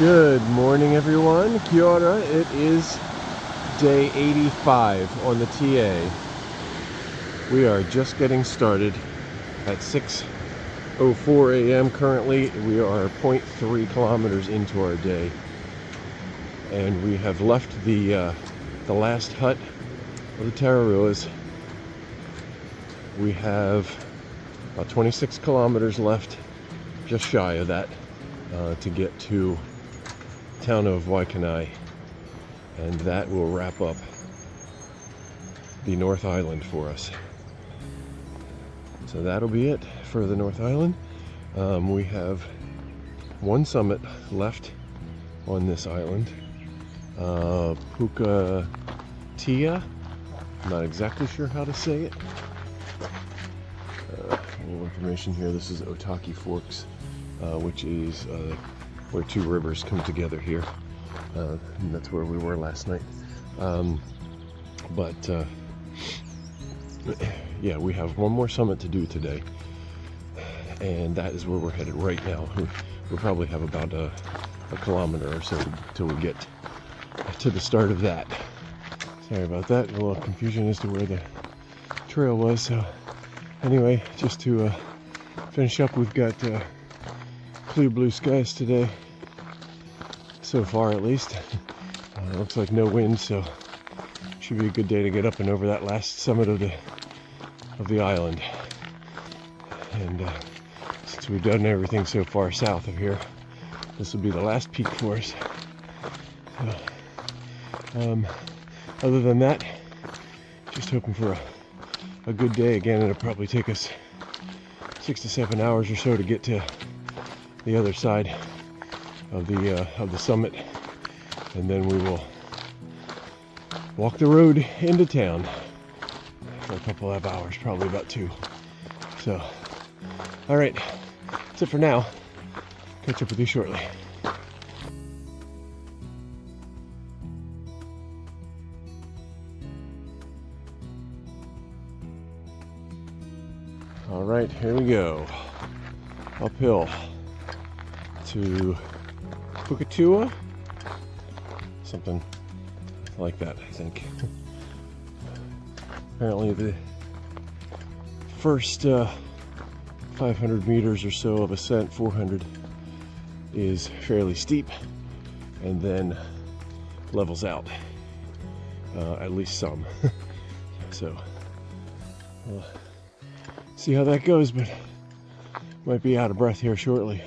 Good morning, everyone. Kia ora. It is day 85 on the TA. We are just getting started at 6:04 a.m. Currently, we are 0.3 kilometers into our day, and we have left the last hut of the Tararuas. We have about 26 kilometers left, just shy of that, to get to town of Waikanae, and that will wrap up the North Island for us. So that'll be it for the North Island. We have one summit left on this island, Pukatea. I'm not exactly sure how to say it. A little information here. This is Otaki Forks, which is where two rivers come together here. And that's where we were last night. Yeah, we have one more summit to do today, and that is where we're headed right now. We'll probably have about a kilometer or so till we get to the start of that. Sorry about that, a little confusion as to where the trail was. So anyway, just to finish up, we've got clear blue skies today, so far at least. Looks like no wind, so should be a good day to get up and over that last summit of the island. And since we've done everything so far south of here, this will be the last peak for us. So, other than that, just hoping for a good day. Again, it'll probably take us 6 to 7 hours or so to get to the other side of the summit, and then we will walk the road into town for a couple of hours, probably about 2. So, all right, that's it for now. Catch up with you shortly. All right, here we go. Uphill to Pukatea, something like that, I think. Apparently the first 500 meters or so of ascent, 400, is fairly steep and then levels out, at least some. So we'll see how that goes, but might be out of breath here shortly.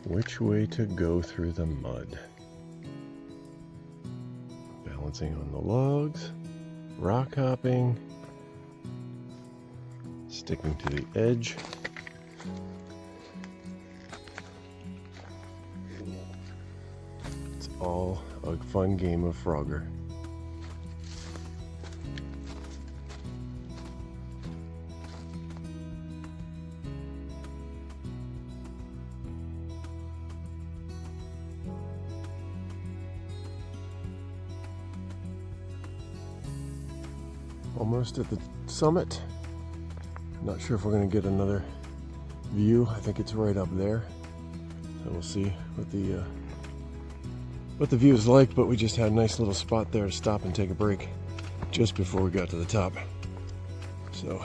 Which way to go through the mud? Balancing on the logs, rock hopping, sticking to the edge. It's all a fun game of Frogger. Almost at the summit. Not sure if we're going to get another view. I think it's right up there. So we'll see what the view is like, but we just had a nice little spot there to stop and take a break just before we got to the top. So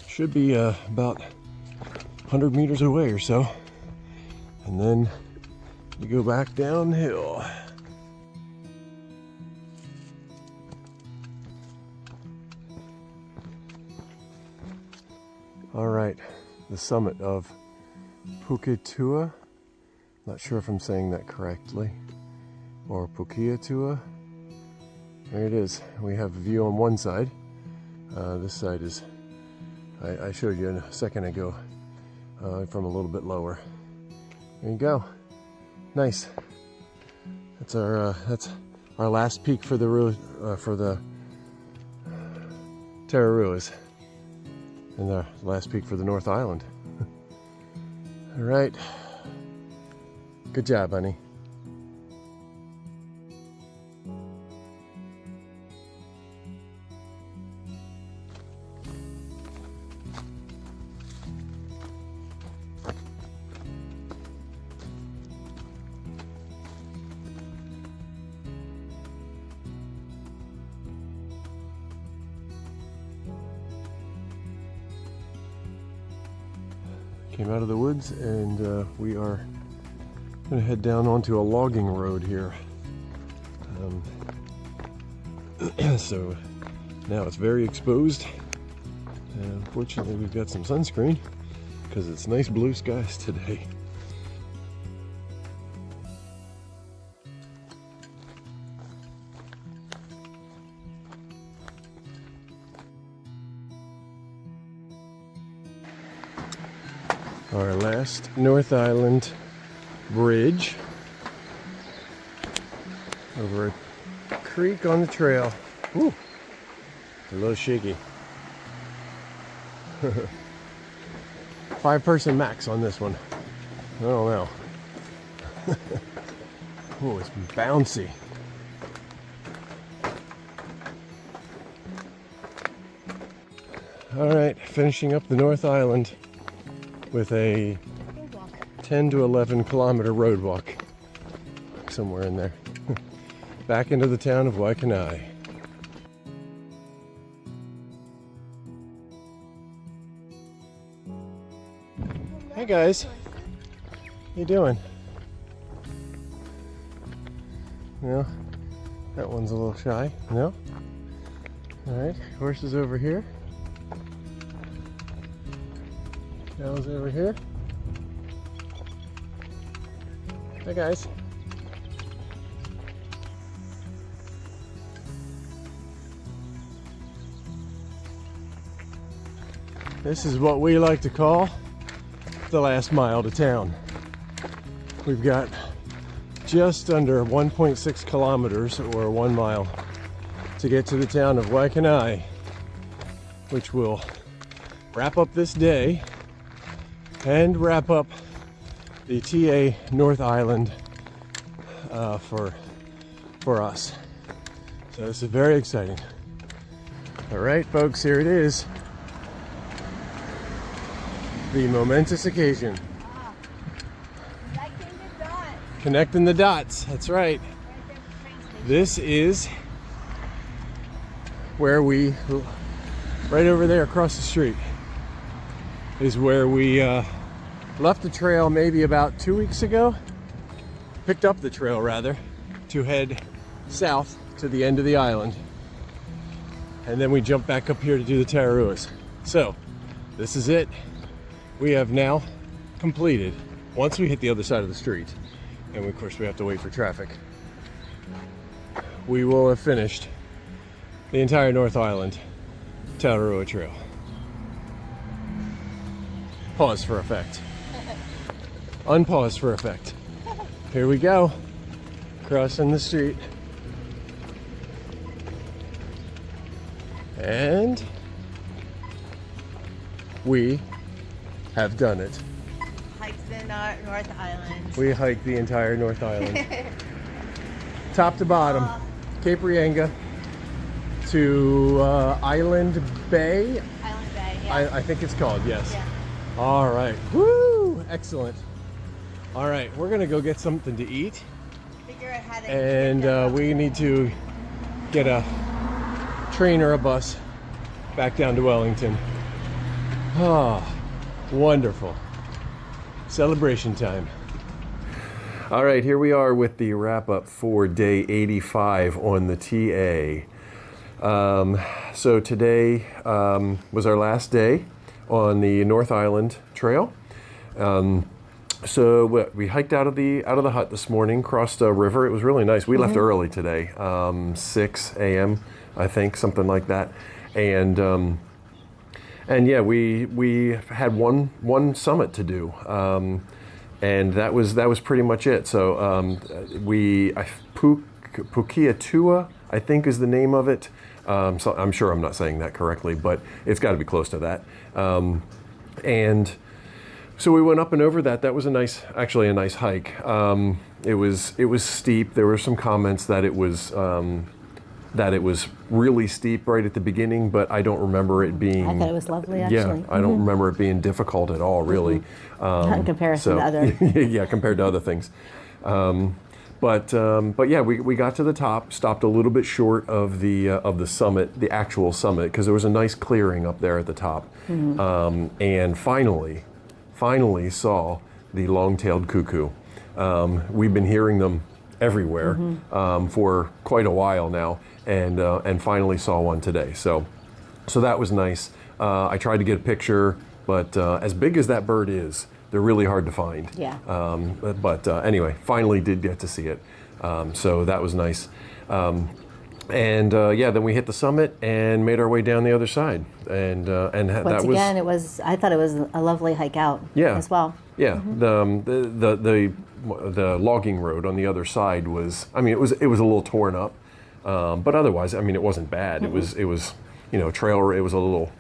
should be about 100 meters away or so. And then you go back downhill. All right, the summit of Pukatea. Not sure if I'm saying that correctly. Or Pukatea. There it is. We have a view on one side. This side is I showed you a second ago from a little bit lower. There you go. Nice. That's our last peak for the Tararuas, and the last peak for the North Island. All right. Good job, honey. Came out of the woods, and we are going to head down onto a logging road here. So now it's very exposed. Unfortunately, we've got some sunscreen because it's nice blue skies today. Our last North Island bridge over a creek on the trail. Ooh, a little shaky. 5-person max on this one. I don't know. Oh, it's bouncy. All right, finishing up the North Island with a 10 to 11 kilometer road walk, somewhere in there, back into the town of Waikanae. Hey guys, how you doing? No, that one's a little shy. No? All right, horse is over here. Cows over here. Hi guys. This is what we like to call the last mile to town. We've got just under 1.6 kilometers, or 1 mile, to get to the town of Waikanae, which will wrap up this day and wrap up the TA North Island for us. So this is very exciting. All right, folks, here it is. The momentous occasion. Connecting the dots, that's right. This is where we, right over there across the street, is where we left the trail maybe about 2 weeks ago. Picked up the trail, rather, to head south to the end of the island. And then we jumped back up here to do the Tararuas. So, this is it. We have now completed, once we hit the other side of the street, and of course we have to wait for traffic, we will have finished the entire North Island Tararua Trail. Pause for effect. Unpause for effect. Here we go. Crossing the street. And we have done it. Hiked the North Island. We hiked the entire North Island. Top to bottom. Cape Reinga to Island Bay. Island Bay, yeah. I think it's called, yes. Yeah. All right. Woo! Excellent. All right, we're gonna go get something to eat. Figure out how to And we need to get a train or a bus back down to Wellington. Ah, wonderful. Celebration time. All right, here we are with the wrap up for day 85 on the TA. So today was our last day on the North Island Trail. So we hiked out of the hut this morning, crossed a river. It was really nice. We left early today, 6 a.m. I think, something like that. And And yeah, we had one summit to do, and that was pretty much it. So Pukeatua, I think, is the name of it. So I'm sure I'm not saying that correctly, but it's got to be close to that. And so we went up and over that. That was actually a nice hike. It was steep. There were some comments that it was really steep right at the beginning, but I don't remember it being. I thought it was lovely, actually. Yeah, I don't remember it being difficult at all, really. In comparison to other. Yeah, compared to other things. But yeah, we got to the top, stopped a little bit short of the summit, the actual summit, because there was a nice clearing up there at the top, and finally saw the long-tailed cuckoo. We've been hearing them everywhere for quite a while now, and finally saw one today. So that was nice. I tried to get a picture, but as big as that bird is, they're really hard to find. Yeah. But anyway, finally did get to see it. So that was nice. And yeah, then we hit the summit and made our way down the other side. And Once again, I thought it was a lovely hike out as well. Yeah, the logging road on the other side was, I mean, it was a little torn up, but otherwise, I mean, it wasn't bad. It was trail. It was a little,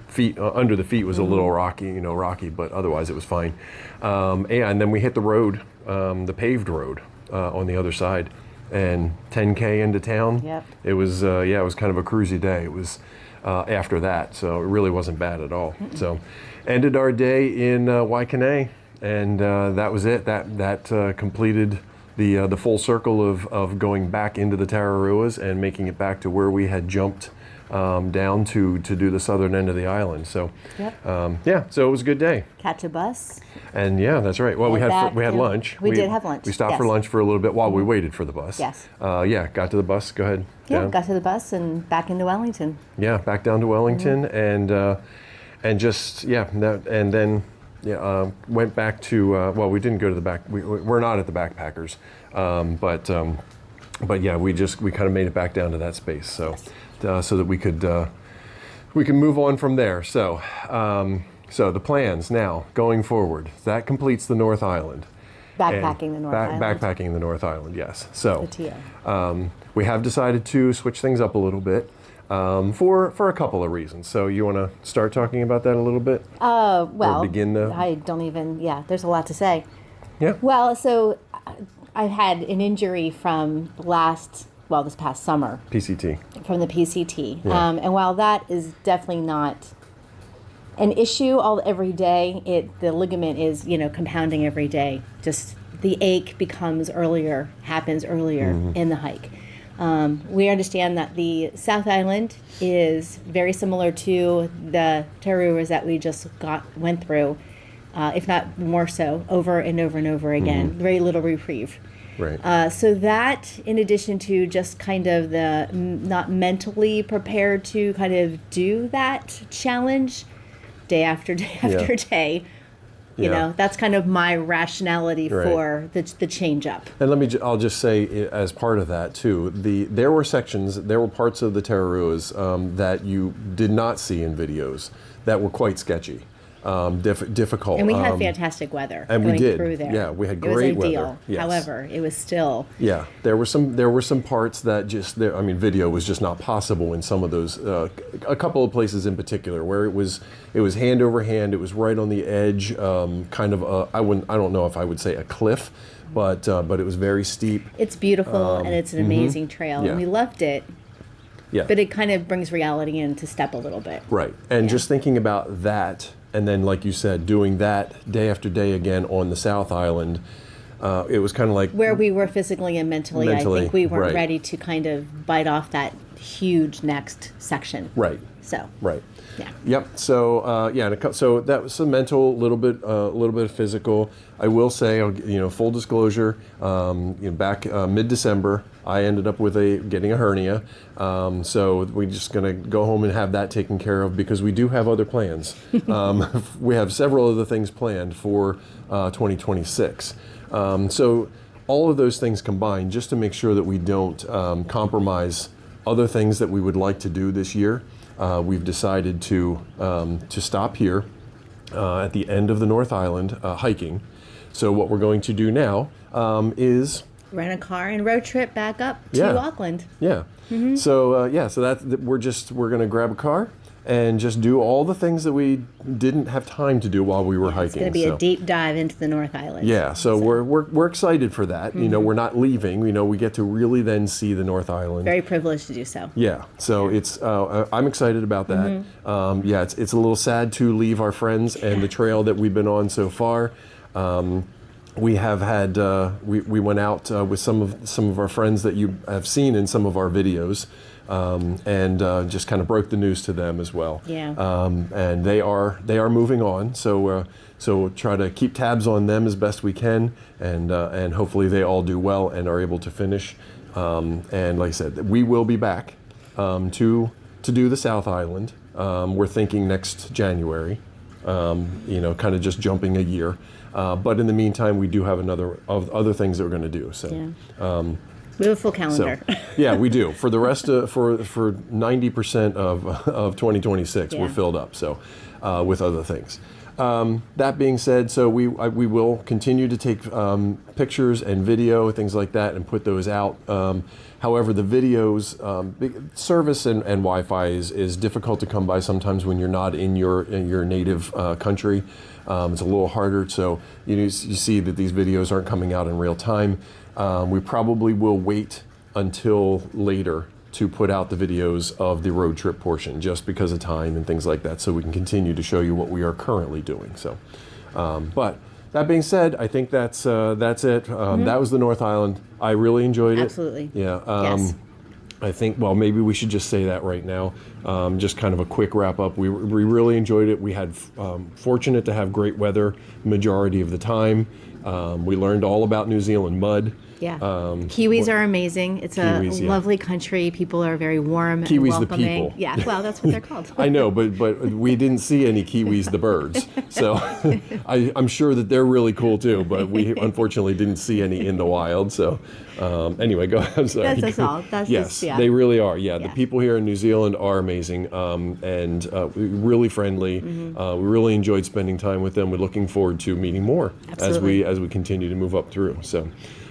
feet under the feet was a little rocky, but otherwise it was fine. And then we hit the road, the paved road on the other side, and 10K into town. Yep. It was it was kind of a cruisy day. It was after that, so it really wasn't bad at all. So ended our day in Waikanae, and that was it. That completed the full circle of going back into the Tararuas and making it back to where we had jumped down to do the southern end of the island. So so it was a good day. Catch a bus. And yeah, that's right. Well, we had lunch. We did have lunch. We stopped for lunch for a little bit while we waited for the bus. Yes. Got to the bus. Go ahead. Yeah, down. got to the bus and back into Wellington. Yeah, back down to Wellington, and then went back to. Well, we didn't go to the back. We're not at the backpackers, but yeah, we kind of made it back down to that space. So. So that we could move on from there. So the plans now going forward, that completes the North Island. Backpacking the North Island. Backpacking the North Island, yes. So the TO. We have decided to switch things up a little bit for a couple of reasons. So you want to start talking about that a little bit? Well, or begin the. I don't even. Yeah, there's a lot to say. Yeah. Well, so I've had an injury from this past summer. PCT. From the PCT. Yeah. And while that is definitely not an issue every day, the ligament is, compounding every day. Just the ache happens earlier in the hike. We understand that the South Island is very similar to the Tararuas that we just went through, if not more so, over and over and over again. Very little reprieve. Right. So that, in addition to just kind of the not mentally prepared to kind of do that challenge day after day after day, that's kind of my rationality for the change up. And I'll just say, as part of that too, there were parts of the Tararuas that you did not see in videos that were quite sketchy. Difficult. And we had fantastic weather and going we did. through there. Yeah, we had great weather. Ideal. Yes. However, it was still. Yeah, there were some parts that video was just not possible in some of those. A couple of places in particular where it was hand over hand. It was right on the edge, kind of I don't know if I would say a cliff, but it was very steep. It's beautiful and it's an amazing trail, and we loved it. Yeah. But it kind of brings reality in to step a little bit. Right, and just thinking about that. And then, like you said, doing that day after day again on the South Island, it was kind of like... Where we were physically and mentally I think we weren't ready to kind of bite off that huge next section. Right. So. Right. Yeah. Yep. So so that was some mental, a little bit of physical. I will say, full disclosure, back mid-December, I ended up getting a hernia. So we're just gonna go home and have that taken care of because we do have other plans. We have several other things planned for 2026. So all of those things combined, just to make sure that we don't compromise other things that we would like to do this year. we've decided to stop here at the end of the North Island hiking. So what we're going to do now is Rent a car and road trip back up to Auckland. Yeah. So we're going to grab a car and just do all the things that we didn't have time to do while we were hiking. It's going to be a deep dive into the North Island. Yeah, so we're excited for that. You know, we're not leaving. You know, we get to really then see the North Island. Very privileged to do so. Yeah, so it's I'm excited about that. Yeah, it's a little sad to leave our friends and the trail that we've been on so far. We have had we went out with some of our friends that you have seen in some of our videos, and just kind of broke the news to them as well. Yeah. And they are moving on. So we'll try to keep tabs on them as best we can, and hopefully they all do well and are able to finish. And like I said, we will be back to do the South Island. We're thinking next January. You know, kind of just jumping a year. But in the meantime, we do have other things that we're going to do. So, we have a full calendar. So, yeah, we do. For the rest of for 90% of 2026, we're filled up. So, with other things. That being said, so we will continue to take pictures and video, things like that, and put those out. However, the videos, service and Wi-Fi is difficult to come by sometimes when you're not in your native country. It's a little harder, so you see that these videos aren't coming out in real time. We probably will wait until later to put out the videos of the road trip portion, just because of time and things like that, so we can continue to show you what we are currently doing. So, but that being said, I think that's it. That was the North Island. I really enjoyed it. Absolutely. Yeah. Yes. I think, well, maybe we should just say that right now. Just kind of a quick wrap up. We really enjoyed it. We had fortunate to have great weather majority of the time. We learned all about New Zealand mud. Yeah. Kiwis are amazing. It's Kiwis, a lovely country. People are very warm and Kiwis welcoming. the people. Yeah, well, that's what they're called. I know, but we didn't see any Kiwis the birds. So I'm sure that they're really cool too, but we unfortunately didn't see any in the wild. So anyway, go ahead. I'm sorry. That's all. That's yes, just, yeah. They really are. Yeah, Yeah. the people here in New Zealand are amazing and really friendly. We really enjoyed spending time with them. We're looking forward to meeting more Absolutely. as we continue to move up through. So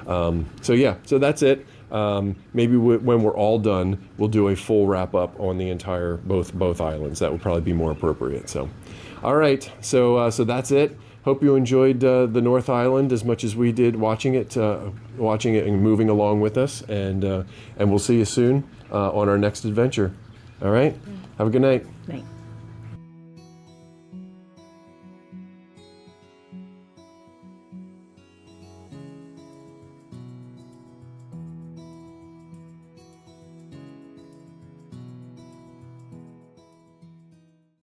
that's it. Maybe when we're all done, we'll do a full wrap up on the entire both islands. That would probably be more appropriate. So, all right. So that's it. Hope you enjoyed the North Island as much as we did watching it and moving along with us. And we'll see you soon on our next adventure. All right. Have a good night. Night.